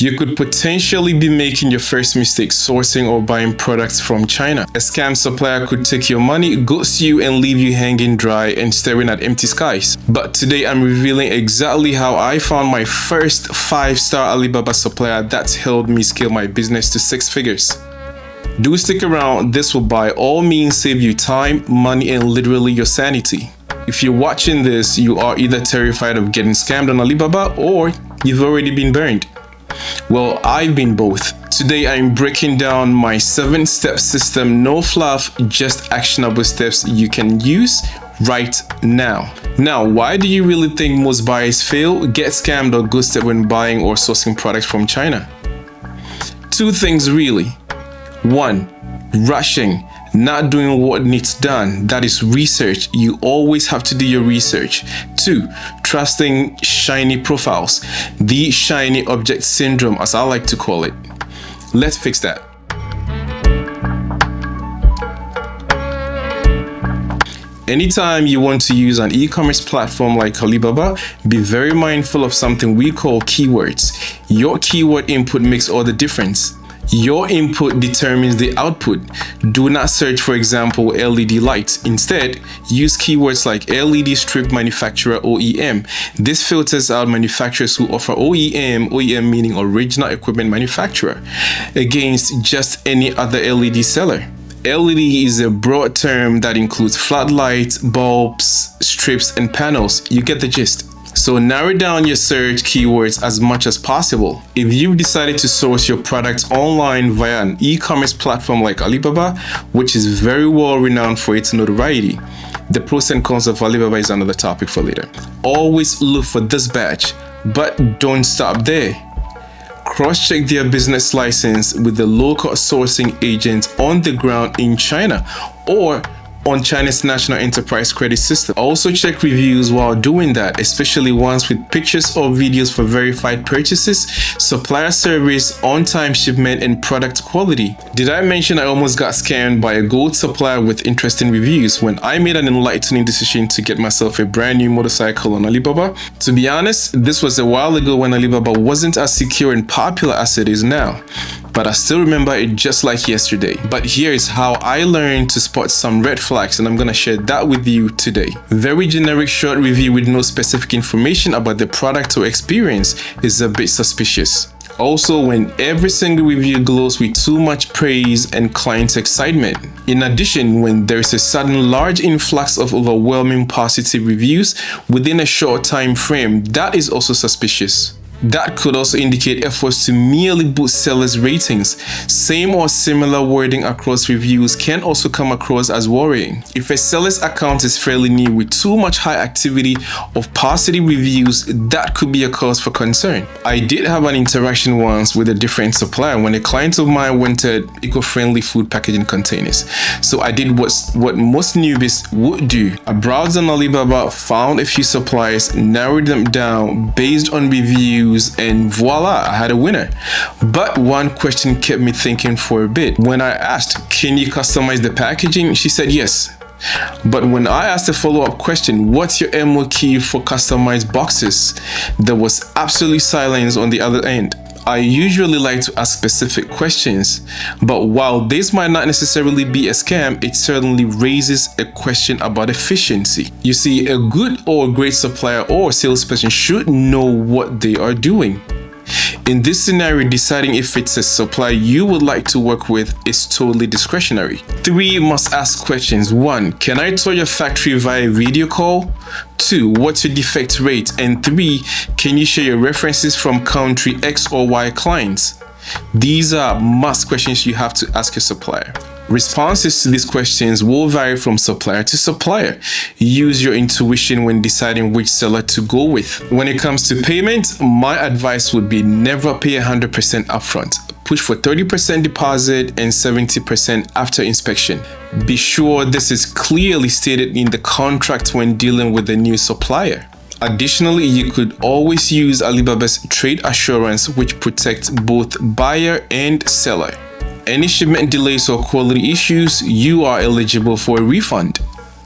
You could potentially be making your first mistake sourcing or buying products from China. A scam supplier could take your money, ghost you, and leave you hanging dry and staring at empty skies. But today I'm revealing exactly how I found my first 5-star Alibaba supplier that's helped me scale my business to 6 figures. Do stick around, this will by all means save you time, money, and literally your sanity. If you're watching this, you are either terrified of getting scammed on Alibaba or you've already been burned. Well, I've been both. Today I'm breaking down my 7-step system, no fluff, just actionable steps you can use right now. Now, why do you really think most buyers fail, get scammed, or ghosted when buying or sourcing products from China? 2 things really. 1. Rushing. Not doing what needs done, that is research. You always have to do your research. 2. Trusting shiny profiles, the shiny object syndrome as I like to call it. Let's fix that. Anytime you want to use an e-commerce platform like Alibaba, be very mindful of something we call keywords. Your keyword input makes all the difference. Your input determines the output. Do not search, for example, LED lights. Instead, use keywords like LED strip manufacturer OEM. This filters out manufacturers who offer OEM meaning original equipment manufacturer, against just any other LED seller. LED is a broad term that includes flat lights, bulbs, strips, and panels. You get the gist. So narrow down your search keywords as much as possible. If you've decided to source your products online via an e-commerce platform like Alibaba, which is very well renowned for its notoriety, the pros and cons of Alibaba is another topic for later. Always look for this badge, but don't stop there. Cross-check their business license with the local sourcing agent on the ground in China or on China's National Enterprise Credit System. Also check reviews while doing that, especially ones with pictures or videos for verified purchases, supplier service, on-time shipment, and product quality. Did I mention I almost got scammed by a gold supplier with interesting reviews when I made an enlightening decision to get myself a brand new motorcycle on Alibaba? To be honest, this was a while ago when Alibaba wasn't as secure and popular as it is now, but I still remember it just like yesterday. But here is how I learned to spot some red flags, and I'm gonna share that with you today. Very generic short review with no specific information about the product or experience is a bit suspicious. Also, when every single review glows with too much praise and client excitement. In addition, when there's a sudden large influx of overwhelming positive reviews within a short time frame, that is also suspicious. That could also indicate efforts to merely boost sellers' ratings. Same or similar wording across reviews can also come across as worrying. If a seller's account is fairly new with too much high activity of positive reviews, that could be a cause for concern. I did have an interaction once with a different supplier when a client of mine wanted eco-friendly food packaging containers. So I did what most newbies would do. I browsed on Alibaba, found a few suppliers, narrowed them down based on reviews, and voila, I had a winner. But one question kept me thinking for a bit. When I asked, can you customize the packaging? She said yes. But when I asked a follow-up question, what's your MO key for customized boxes? There was absolute silence on the other end. I usually like to ask specific questions, but while this might not necessarily be a scam, it certainly raises a question about efficiency. You see, a good or great supplier or salesperson should know what they are doing. In this scenario, deciding if it's a supplier you would like to work with is totally discretionary. 3 must-ask questions. 1. Can I tour your factory via video call? 2. What's your defect rate? And 3. Can you share your references from country X or Y clients? These are must questions you have to ask your supplier. Responses to these questions will vary from supplier to supplier. Use your intuition when deciding which seller to go with. When it comes to payment, my advice would be never pay 100% upfront. Push for 30% deposit and 70% after inspection. Be sure this is clearly stated in the contract when dealing with a new supplier. Additionally, you could always use Alibaba's trade assurance, which protects both buyer and seller. Any shipment delays or quality issues, you are eligible for a refund.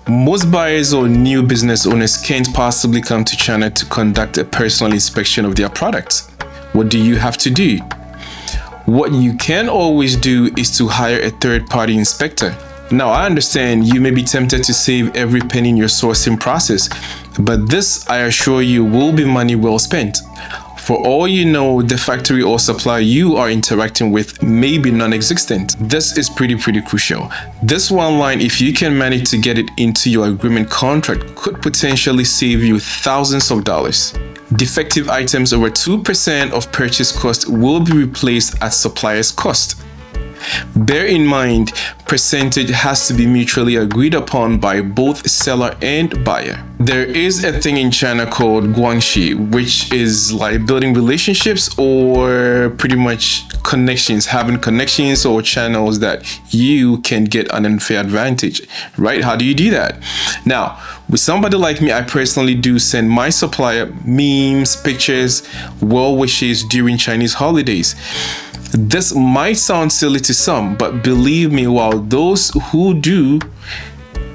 Most buyers or new business owners can't possibly come to China to conduct a personal inspection of their products. What do you have to do? What you can always do is to hire a third-party inspector. Now, I understand you may be tempted to save every penny in your sourcing process, but this, I assure you, will be money well spent. For all you know, the factory or supplier you are interacting with may be non-existent. This is pretty crucial. This one line, if you can manage to get it into your agreement contract, could potentially save you thousands of dollars. Defective items over 2% of purchase cost will be replaced at supplier's cost. Bear in mind, percentage has to be mutually agreed upon by both seller and buyer. There is a thing in China called guanxi, which is like building relationships or pretty much connections, having connections or channels that you can get an unfair advantage, right? How do you do that? Now, with somebody like me, I personally do send my supplier memes, pictures, well wishes during Chinese holidays. This might sound silly to some, but believe me, while those who do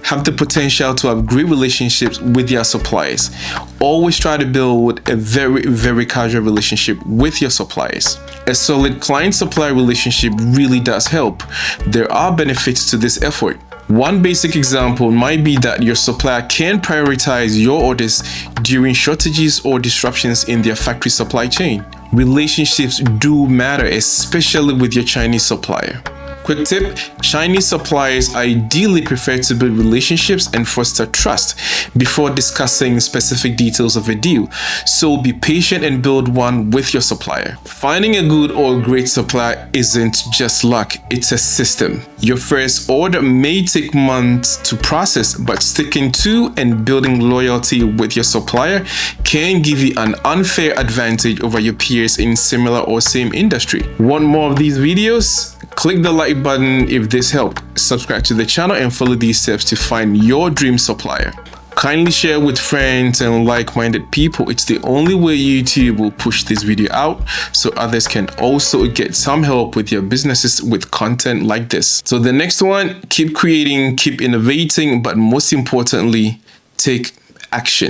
have the potential to have great relationships with their suppliers, always try to build a very casual relationship with your suppliers. A solid client-supplier relationship really does help. There are benefits to this effort. One basic example might be that your supplier can prioritize your orders during shortages or disruptions in their factory supply chain. Relationships do matter, especially with your Chinese supplier. Quick tip, Chinese suppliers ideally prefer to build relationships and foster trust before discussing specific details of a deal. So be patient and build one with your supplier. Finding a good or great supplier isn't just luck, it's a system. Your first order may take months to process, but sticking to and building loyalty with your supplier can give you an unfair advantage over your peers in similar or same industry. Want more of these videos? Click the like button if this helped. Subscribe to the channel and follow these steps to find your dream supplier. Kindly share with friends and like-minded people. It's the only way YouTube will push this video out so others can also get some help with your businesses with content like this. So the next one, keep creating, keep innovating, but most importantly, take action.